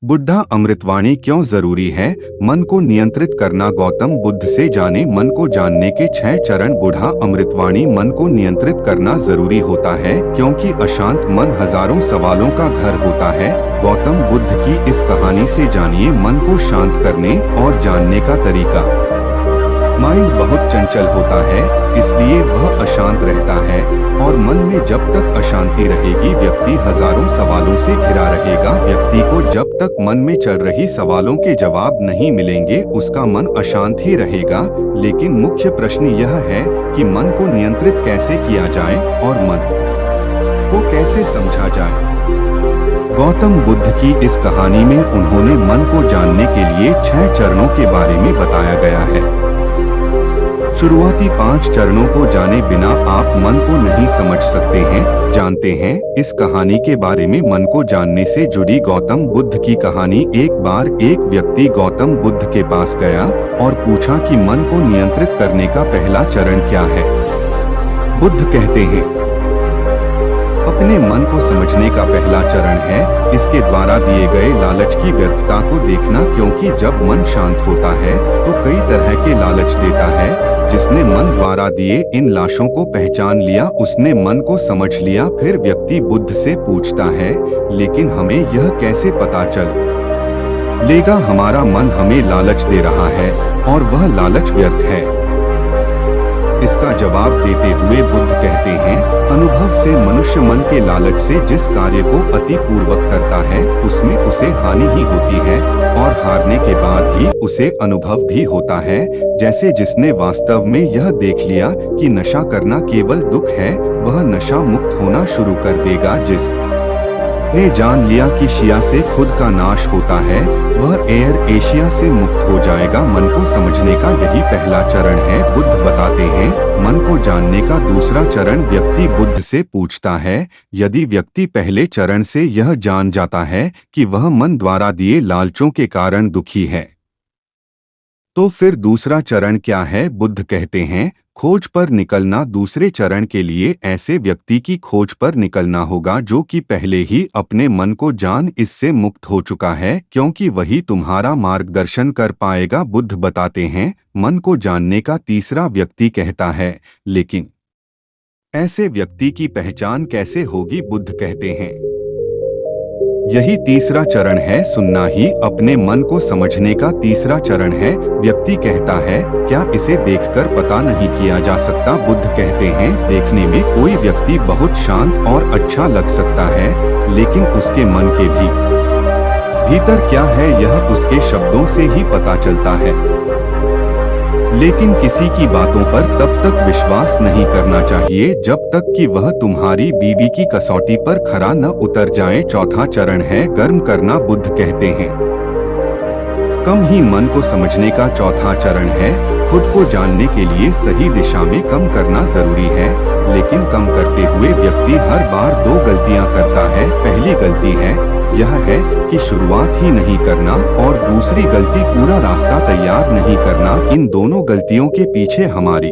बुद्धा अमृतवाणी क्यों जरूरी है? मन को नियंत्रित करना। गौतम बुद्ध से जाने मन को जानने के 6 चरण। बुद्धा अमृतवाणी। मन को नियंत्रित करना जरूरी होता है क्योंकि अशांत मन हजारों सवालों का घर होता है। गौतम बुद्ध की इस कहानी से जानिए मन को शांत करने और जानने का तरीका। माइंड बहुत चंचल होता है, इसलिए वह अशांत रहता है और मन में जब तक अशांति रहेगी व्यक्ति हजारों सवालों से घिरा रहेगा। व्यक्ति को जब तक मन में चल रही सवालों के जवाब नहीं मिलेंगे उसका मन अशांत ही रहेगा। लेकिन मुख्य प्रश्न यह है कि मन को नियंत्रित कैसे किया जाए और मन को कैसे समझा जाए। गौतम बुद्ध की इस कहानी में उन्होंने मन को जानने के लिए 6 चरणों के बारे में बताया गया है। शुरुआती 5 चरणों को जाने बिना आप मन को नहीं समझ सकते हैं। जानते हैं इस कहानी के बारे में। मन को जानने से जुड़ी गौतम बुद्ध की कहानी। एक बार एक व्यक्ति गौतम बुद्ध के पास गया और पूछा कि मन को नियंत्रित करने का पहला चरण क्या है। बुद्ध कहते हैं अपने मन को समझने का पहला चरण है इसके द्वारा दिए गए लालच की व्यर्थता को देखना, क्योंकि जब मन शांत होता है तो कई तरह के लालच देता है। जिसने मन द्वारा दिए इन लाशों को पहचान लिया उसने मन को समझ लिया। फिर व्यक्ति बुद्ध से पूछता है लेकिन हमें यह कैसे पता चल लेगा हमारा मन हमें लालच दे रहा है और वह लालच व्यर्थ है। इसका जवाब देते हुए बुद्ध कहते हैं अनुभव से मनुष्य मन के लालच से जिस कार्य को अति पूर्वक करता है उसमें उसे हानि ही होती है और हारने के बाद ही उसे अनुभव भी होता है। जैसे जिसने वास्तव में यह देख लिया कि नशा करना केवल दुख है वह नशा मुक्त होना शुरू कर देगा। जिसने जान लिया कि शिया से खुद का नाश होता है वह एयर एशिया से मुक्त हो जाएगा। मन को समझने का यही पहला चरण है। बुद्ध बताते हैं मन को जानने का दूसरा चरण। व्यक्ति बुद्ध से पूछता है यदि व्यक्ति पहले चरण से यह जान जाता है कि वह मन द्वारा दिए लालचों के कारण दुखी है तो फिर दूसरा चरण क्या है। बुद्ध कहते हैं खोज पर निकलना। दूसरे चरण के लिए ऐसे व्यक्ति की खोज पर निकलना होगा जो कि पहले ही अपने मन को जान इससे मुक्त हो चुका है, क्योंकि वही तुम्हारा मार्गदर्शन कर पाएगा। बुद्ध बताते हैं मन को जानने का तीसरा व्यक्ति कहता है लेकिन ऐसे व्यक्ति की पहचान कैसे होगी। बुद्ध कहते हैं यही तीसरा चरण है। सुनना ही अपने मन को समझने का तीसरा चरण है। व्यक्ति कहता है क्या इसे देखकर पता नहीं किया जा सकता। बुद्ध कहते हैं देखने में कोई व्यक्ति बहुत शांत और अच्छा लग सकता है लेकिन उसके मन के भीतर क्या है यह उसके शब्दों से ही पता चलता है। लेकिन किसी की बातों पर तब तक विश्वास नहीं करना चाहिए जब तक कि वह तुम्हारी बीवी की कसौटी पर खरा न उतर जाए। चौथा चरण है गर्म करना। बुद्ध कहते हैं कम ही मन को समझने का चौथा चरण है। खुद को जानने के लिए सही दिशा में कम करना जरूरी है, लेकिन कम करते हुए व्यक्ति हर बार 2 गलतियां करता है। पहली गलती है यह है कि शुरुआत ही नहीं करना और दूसरी गलती पूरा रास्ता तैयार नहीं करना। इन दोनों गलतियों के पीछे हमारी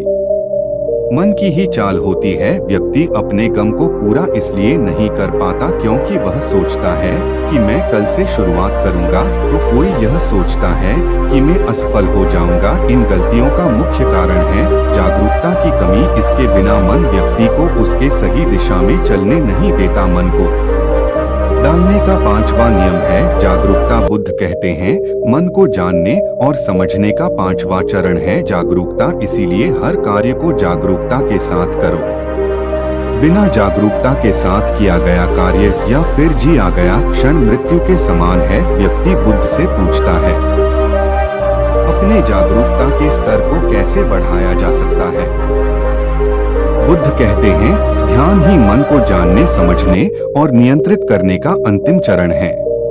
मन की ही चाल होती है। व्यक्ति अपने गम को पूरा इसलिए नहीं कर पाता क्योंकि वह सोचता है कि मैं कल से शुरुआत करूंगा तो कोई यह सोचता है कि मैं असफल हो जाऊंगा। इन गलतियों का मुख्य कारण है जागरूकता की कमी। इसके बिना मन व्यक्ति को उसके सही दिशा में चलने नहीं देता। मन को डालने का 5वां नियम है जागरूकता। बुद्ध कहते हैं मन को जानने और समझने का 5वां चरण है जागरूकता। इसीलिए हर कार्य को जागरूकता के साथ करो। बिना जागरूकता के साथ किया गया कार्य या फिर जिया गया क्षण मृत्यु के समान है। व्यक्ति बुद्ध से पूछता है अपने जागरूकता के स्तर को कैसे बढ़ाया जा सकता है। बुद्ध कहते हैं ध्यान ही मन को जानने समझने और नियंत्रित करने का अंतिम चरण है।